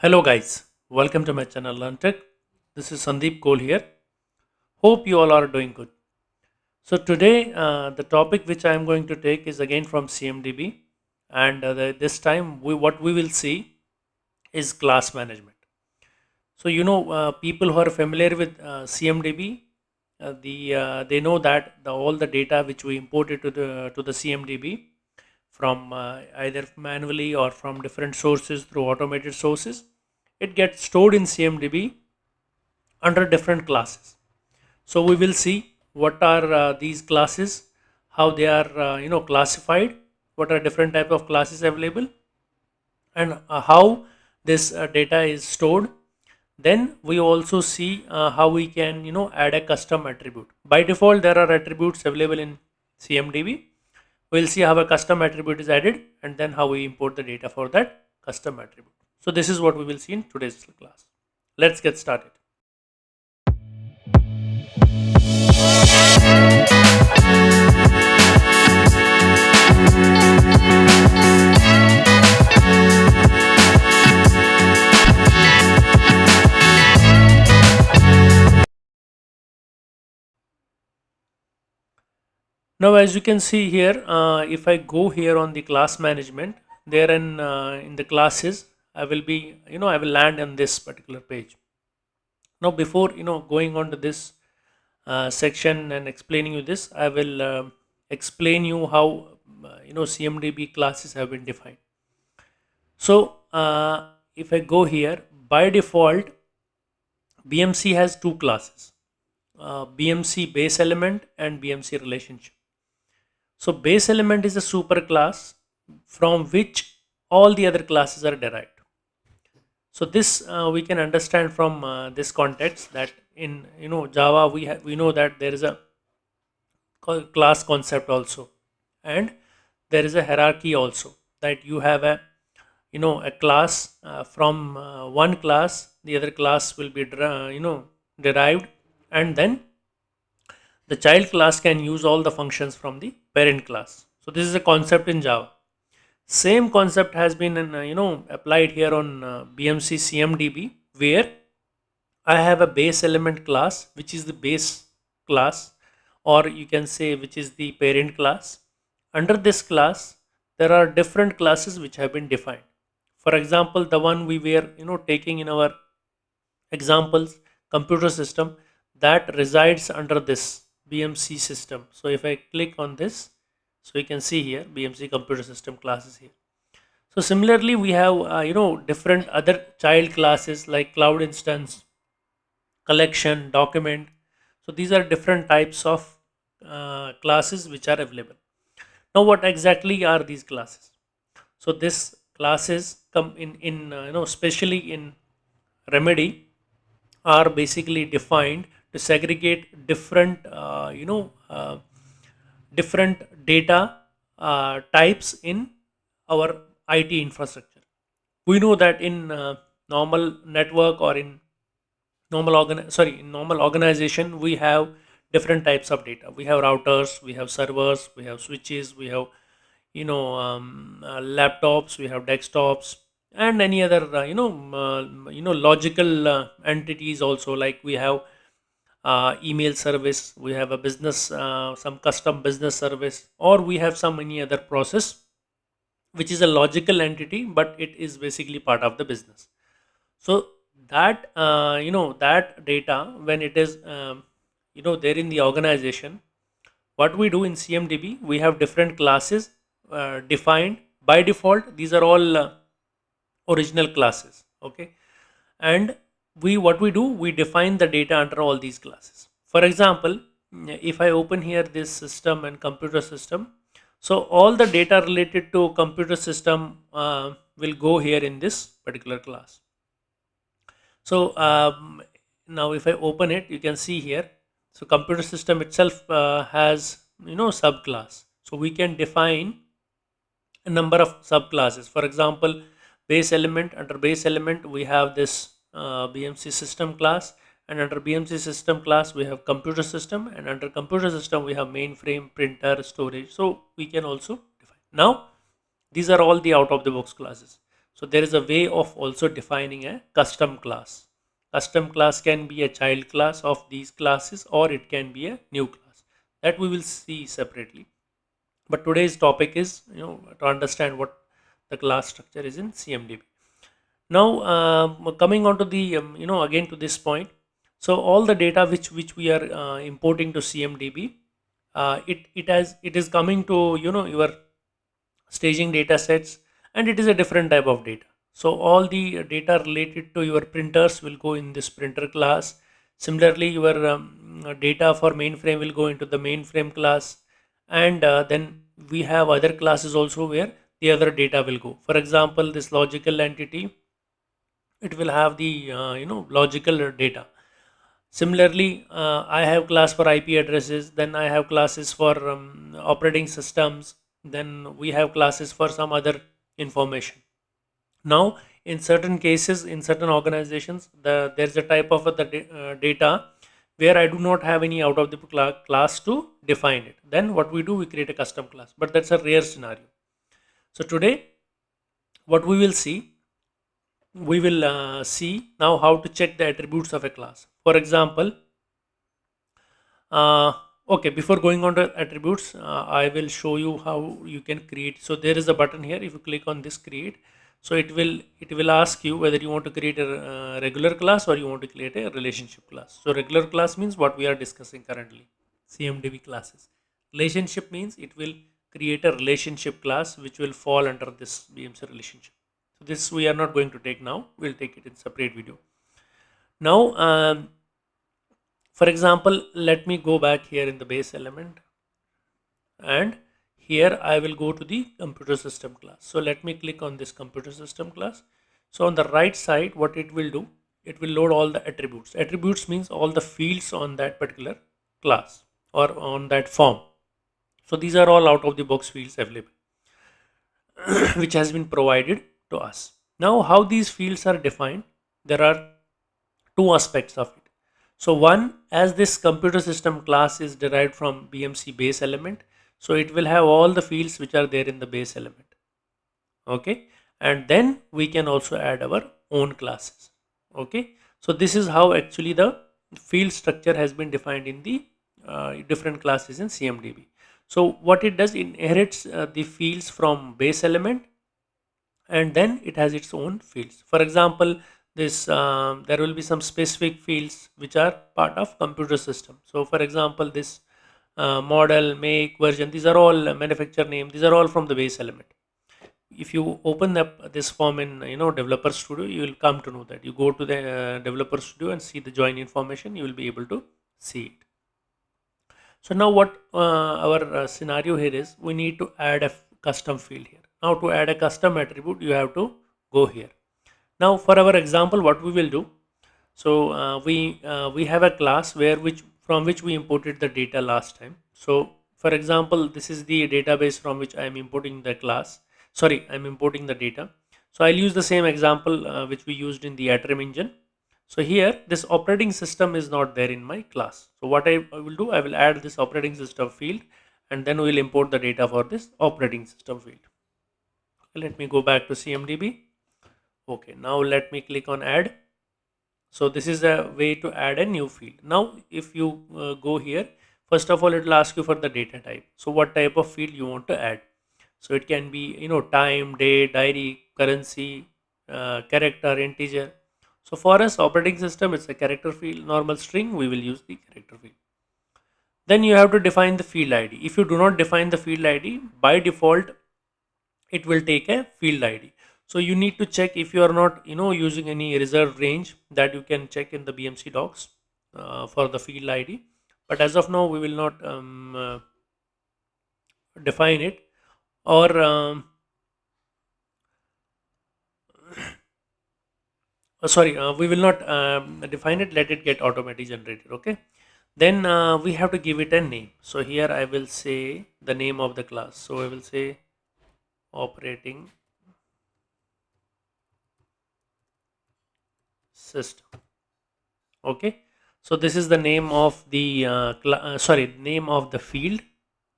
Hello guys, welcome to my channel Learn Tech. This is Sandeep Kohl here. Hope you all are doing good. So today the topic which I am going to take is again from CMDB, and this time what we will see is class management. So people who are familiar with CMDB, they know that all the data which we imported to the CMDB from either manually or from different sources through automated sources, it gets stored in CMDB under different classes. So we will see what are these classes, how they are classified, what are different type of classes available, and how this data is stored. Then we also see how we can add a custom attribute. By default there are attributes available in CMDB. We'll see how a custom attribute is added and then how we import the data for that custom attribute. So this is what we will see in today's class. Let's get started. Now, as you can see here, if I go here on the class management, there in the classes, I will land on this particular page. Now, before going on to this section and explaining you this, I will explain you how CMDB classes have been defined. So, if I go here, by default, BMC has two classes: BMC base element and BMC relationship. So base element is a super class from which all the other classes are derived. So this we can understand from this context that in Java we know that there is a class concept also, and there is a hierarchy also, that you have a class from one class the other class will be derived, and then the child class can use all the functions from the parent class. So this is a concept in Java. Same concept has been applied here on BMC CMDB, where I have a base element class which is the base class, or you can say which is the parent class. Under this class there are different classes which have been defined. For example, the one we were taking in our examples, computer system, that resides under this BMC system. So if I click on this, so you can see here BMC computer system classes here. So similarly we have different other child classes like cloud instance, collection, document. So these are different types of classes which are available. Now what exactly are these classes? So this classes come in especially in remedy, are basically defined to segregate different data types in our IT infrastructure. We know that in normal network or in in normal organization we have different types of data. We have routers, we have servers, we have switches, we have laptops, we have desktops, and any other logical entities also, like we have email service, we have a business, some custom business service, or we have some any other process which is a logical entity but it is basically part of the business. So that that data, when it is there in the organization, what we do in CMDB, we have different classes defined by default. These are all original classes, okay? And we what we do, we define the data under all these classes. For example, if I open here this system and computer system, so all the data related to computer system will go here in this particular class. So now if I open it, you can see here, so computer system itself has subclass. So we can define a number of subclasses. For example, base element, under base element we have this BMC system class, and under BMC system class we have computer system, and under computer system we have mainframe, printer, storage. So we can also define. Now these are all the out of the box classes. So there is a way of also defining a custom class. Custom class can be a child class of these classes, or it can be a new class. That we will see separately. But today's topic is, to understand what the class structure is in CMDB. Now, coming on to the, again to this point. So all the data which we are importing to CMDB, it is coming to, your staging data sets, and it is a different type of data. So all the data related to your printers will go in this printer class. Similarly, your data for mainframe will go into the mainframe class, and then we have other classes also where the other data will go. For example, this logical entity, it will have the logical data. Similarly, I have class for IP addresses, then I have classes for operating systems, then we have classes for some other information. Now, in certain cases, in certain organizations, there's a type of data where I do not have any out of the class to define it. Then what we do, we create a custom class, but that's a rare scenario. So today, what we will see, we will see now how to check the attributes of a class. For example, uh, okay, before going on to attributes, I will show you how you can create. So there is a button here. If you click on this create, so it will ask you whether you want to create a regular class or you want to create a relationship class. So regular class means what we are discussing currently, CMDB classes. Relationship means it will create a relationship class which will fall under this BMC relationship. So this we are not going to take now. We'll take it in separate video. Now, for example, let me go back here in the base element, and here I will go to the computer system class. So let me click on this computer system class. So on the right side, what it will do, it will load all the attributes. Attributes means all the fields on that particular class or on that form. So these are all out of the box fields available, which has been provided to us. Now, how these fields are defined, there are two aspects of it. So one, as this computer system class is derived from BMC base element, so it will have all the fields which are there in the base element. Okay, and then we can also add our own classes. Okay, so this is how actually the field structure has been defined in the different classes in CMDB. So what it does, it inherits the fields from base element, and then it has its own fields. For example, this there will be some specific fields which are part of computer system. So for example, this model, make, version, these are all manufacturer name, these are all from the base element. If you open up this form in developer studio, you will come to know that. You go to the developer studio and see the join information, you will be able to see it. So now what our scenario here is, we need to add a custom field here. Now to add a custom attribute, you have to go here. Now for our example, what we will do, so we have a class where which from which we imported the data last time. So for example, this is the database from which I am importing the class. Sorry, I'm importing the data. So I'll use the same example which we used in the ATRM engine. So here this operating system is not there in my class. So what I will do, I will add this operating system field, and then we will import the data for this operating system field. Let me go back to CMDB. Okay, now let me click on add. So this is a way to add a new field. Now if you go here, first of all it will ask you for the data type. So what type of field you want to add. So it can be time, date, diary, currency, character, integer. So for us operating system, it's a character field. Normal string, we will use the character field. Then you have to define the field ID. If you do not define the field ID, by default it will take a field ID. So you need to check if you are not using any reserved range, that you can check in the BMC docs for the field ID. But as of now, we will not define it, or sorry, we will not define it, let it get automatically generated. Okay, then we have to give it a name. So here I will say the name of the class. So I will say operating system. Okay, so this is the name of the name of the field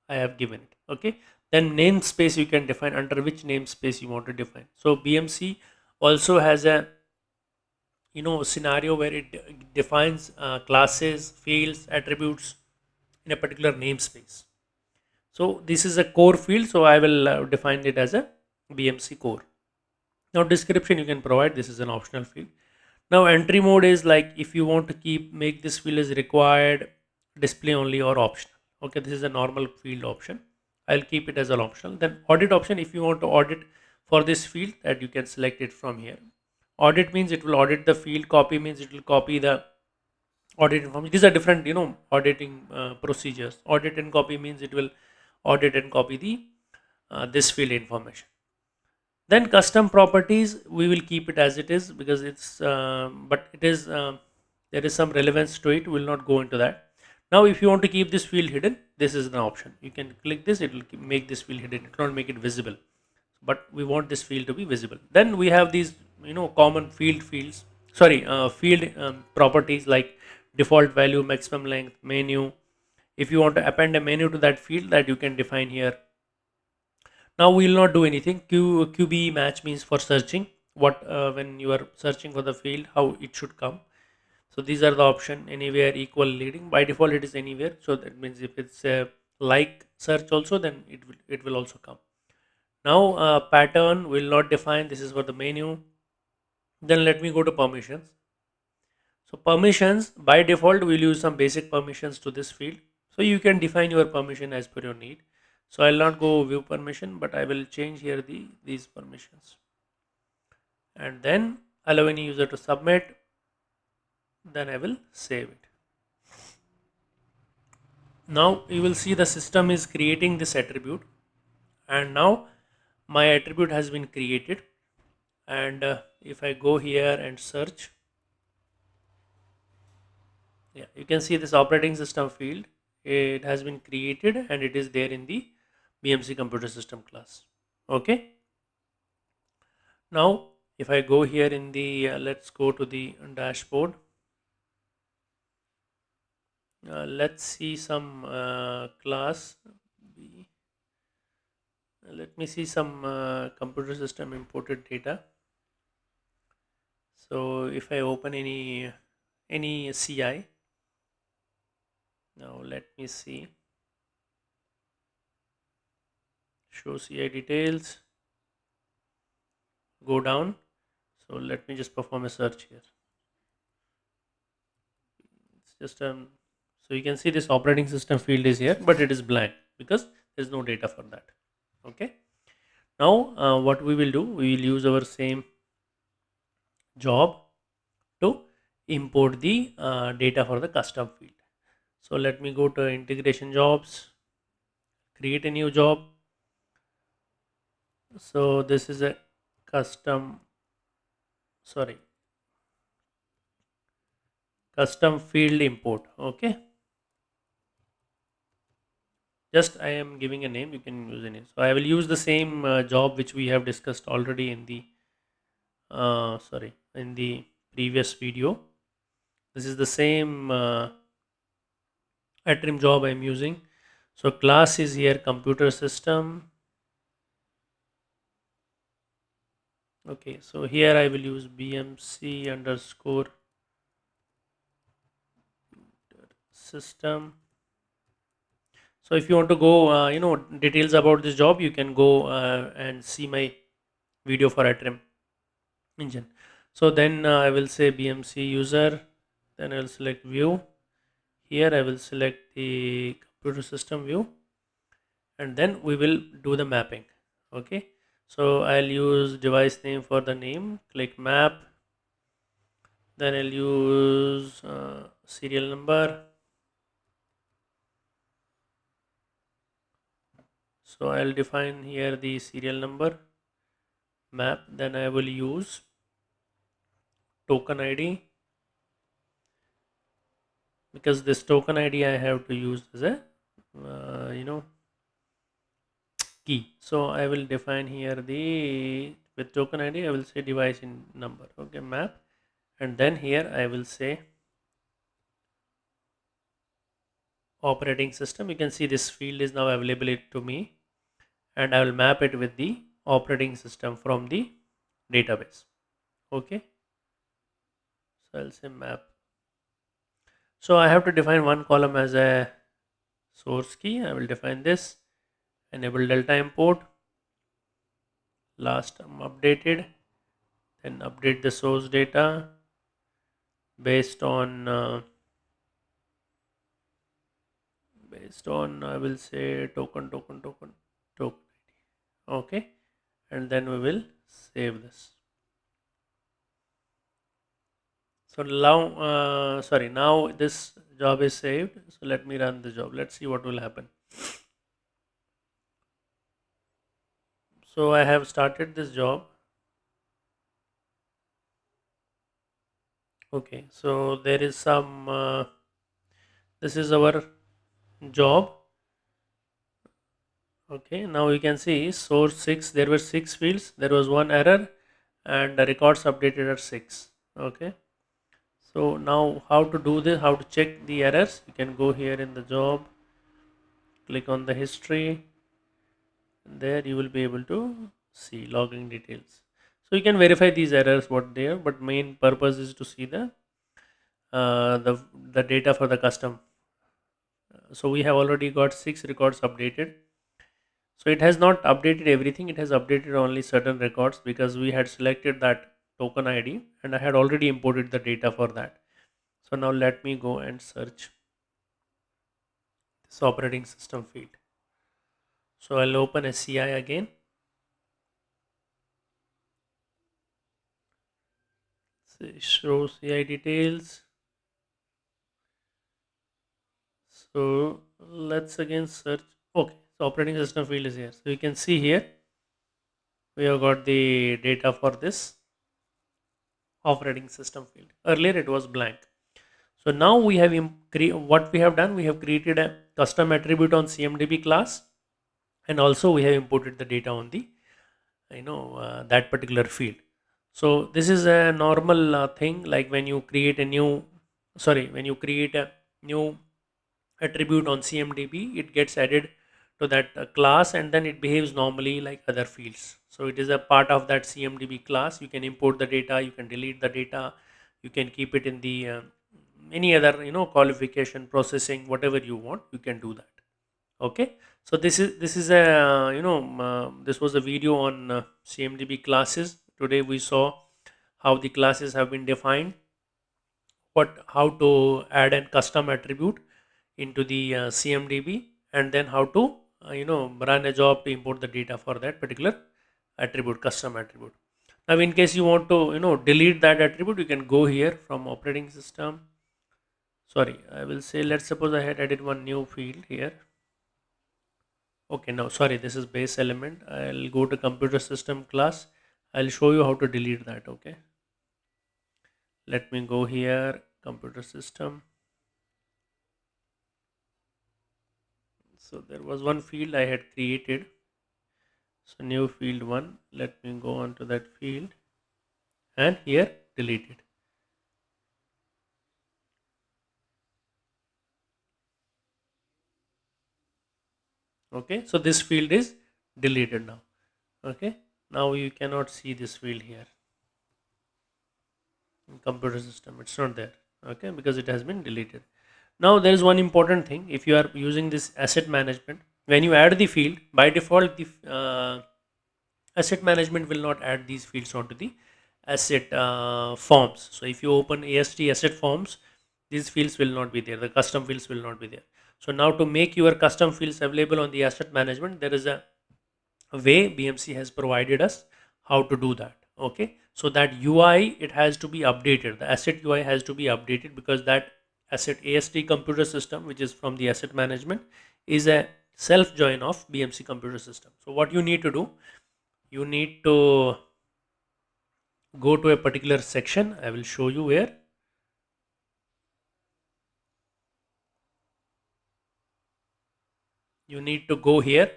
I have given it. Okay, then namespace you can define, under which namespace you want to define. So BMC also has a scenario where it defines classes, fields, attributes in a particular namespace. So this is a core field, so I will define it as a BMC core. Now description you can provide, this is an optional field. Now entry mode is like if you want to make this field as required, display only, or optional. Okay, this is a normal field option. I'll keep it as an optional. Then audit option, if you want to audit for this field, that you can select it from here. Audit means it will audit the field. Copy means it will copy the audit information. These are different, auditing procedures. Audit and copy means it will audit and copy the this field information. Then custom properties, we will keep it as it is because it's, but it is, there is some relevance to it. We will not go into that. Now, if you want to keep this field hidden, this is an option. You can click this, it will make this field hidden. It will not make it visible, but we want this field to be visible. Then we have these, common fields. Sorry, field properties like default value, maximum length, menu. If you want to append a menu to that field, that you can define here. Now we will not do anything. QB match means for searching. What when you are searching for the field, how it should come. So these are the option: anywhere, equal, leading. By default, it is anywhere. So that means if it's a like search also, then it will also come. Now pattern will not define. This is for the menu. Then let me go to permissions. So permissions by default we'll use some basic permissions to this field. So you can define your permission as per your need. So I'll not go view permission, but I will change here these permissions. And then allow any user to submit. Then I will save it. Now you will see the system is creating this attribute, and now my attribute has been created. And if I go here and search, yeah, you can see this operating system field. It has been created and it is there in the BMC computer system class. Okay. Now, if I go here in the, let's go to the dashboard. Let's see some class. Let me see some computer system imported data. So if I open any CI, now let me see. Show CI details. Go down. So let me just perform a search here. It's just so you can see this operating system field is here, but it is blank because there's no data for that. Okay. Now what we will do, we will use our same job to import the data for the custom field. So let me go to integration jobs, create a new job. So this is a custom, sorry, custom field import. Okay. Just I am giving a name, you can use a name. So I will use the same job which we have discussed already in the in the previous video. This is the same trim job I am using. So class is here computer system. Okay, so here I will use BMC underscore system. So if you want to go, details about this job, you can go and see my video for trim engine. So then I will say BMC user, then I will select view. Here I will select the computer system view, and then we will do the mapping. Okay, so I'll use device name for the name, click map, then I'll use serial number. So I'll define here the serial number map, then I will use token ID, because this token ID I have to use as a key. So I will define here the, with token ID I will say device in number. Okay, map, and then here I will say operating system. You can see this field is now available to me, and I will map it with the operating system from the database. Okay, so I'll say map. So I have to define one column as a source key. I will define this, enable delta import, last term updated, then update the source data based on I will say token. Okay, and then we will save this. So now, sorry, now this job is saved. So let me run the job. Let's see what will happen. So I have started this job. Okay, so there is some. This is our job. Okay, now you can see source 6. There were 6 fields. There was one error, and the records updated are 6. Okay, so now how to do this? How to check the errors? You can go here in the job, click on the history, and there you will be able to see logging details. So you can verify these errors what they are, but main purpose is to see uh, the the data for the custom. So we have already got 6 records updated. So it has not updated everything. It has updated only certain records because we had selected that token ID and I had already imported the data for that. So now let me go and search this operating system field. So I'll open SCI again. So show CI details. So let's again search. Okay, so operating system field is here. So you can see here we have got the data for this operating system field. Earlier it was blank. So now we have what we have done. We have created a custom attribute on CMDB class, and also we have imported the data on the that particular field. So this is a normal thing, like when you create a new, sorry, when you create a new attribute on CMDB, it gets added to that class and then it behaves normally like other fields. So it is a part of that CMDB class. You can import the data, you can delete the data, you can keep it in the any other qualification, processing, whatever you want, you can do that. Okay, so this is a this was a video on CMDB classes. Today we saw how the classes have been defined, what how to add a custom attribute into the CMDB, and then how to run a job to import the data for that particular attribute, custom attribute. Now in case you want to delete that attribute, you can go here from operating system. Sorry, I will say, let's suppose I had added one new field here. Okay, now sorry, this is base element. I'll go to computer system class. I'll show you how to delete that. Okay, let me go here, computer system. So there was one field I had created. So new field 1. Let me go on to that field and here delete it. Okay, so this field is deleted now. Okay, now you cannot see this field here in computer system. It's not there. Okay, because it has been deleted. Now there is one important thing. If you are using this asset management, when you add the field, by default the asset management will not add these fields onto the asset forms. So if you open AST asset forms, these fields will not be there. The custom fields will not be there. So now to make your custom fields available on the asset management, there is a way BMC has provided us how to do that. Okay, so that UI, it has to be updated. The asset UI has to be updated because that asset AST computer system, which is from the asset management, is a self join of BMC computer system. So what you need to do, you need to go to a particular section. I will show you where. You need to go here.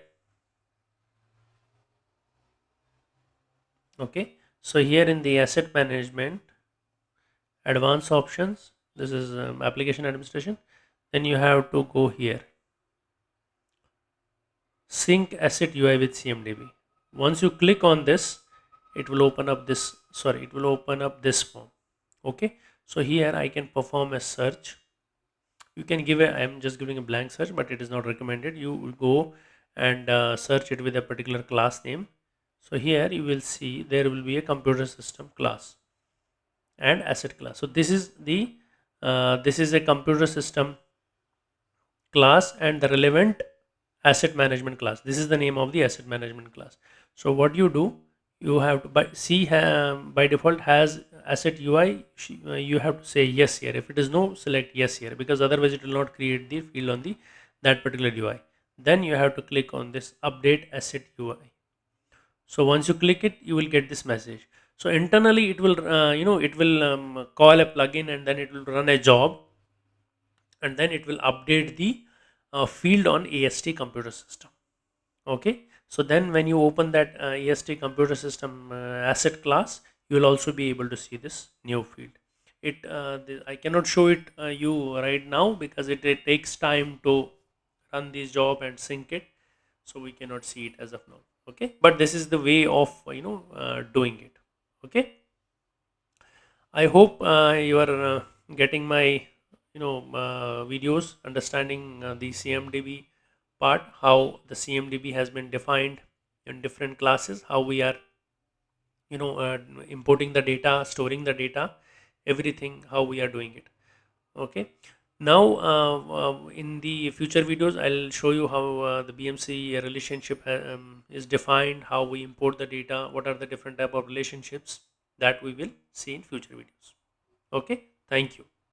Okay, so here in the asset management, advanced options, this is application administration, then you have to go here, sync asset UI with CMDB. Once you click on this, it will open up this, sorry, it will open up this form. Okay, so here I can perform a search. You can give a, I'm just giving a blank search, but it is not recommended. You will go and search it with a particular class name. So here you will see there will be a computer system class and asset class. So this is the this is a computer system class and the relevant asset management class. This is the name of the asset management class. So what you do, you have to by C by default has asset UI. You have to say yes here. If it is no, select yes here, because otherwise it will not create the field on the that particular UI. Then you have to click on this update asset UI. So once you click it, you will get this message. So internally it will it will call a plugin, and then it will run a job, and then it will update the field on AST computer system. Okay, so then when you open that AST computer system asset class, you will also be able to see this new field. I cannot show it you right now, because it takes time to run this job and sync it, so we cannot see it as of now. Okay, but this is the way of doing it. Okay, I hope you are getting my videos, understanding the CMDB part, how the CMDB has been defined in different classes, how we are importing the data, storing the data, everything, how we are doing it. Okay. Now, in the future videos, I'll show you how the BMC relationship is defined, how we import the data, what are the different type of relationships that we will see in future videos. Okay. Thank you.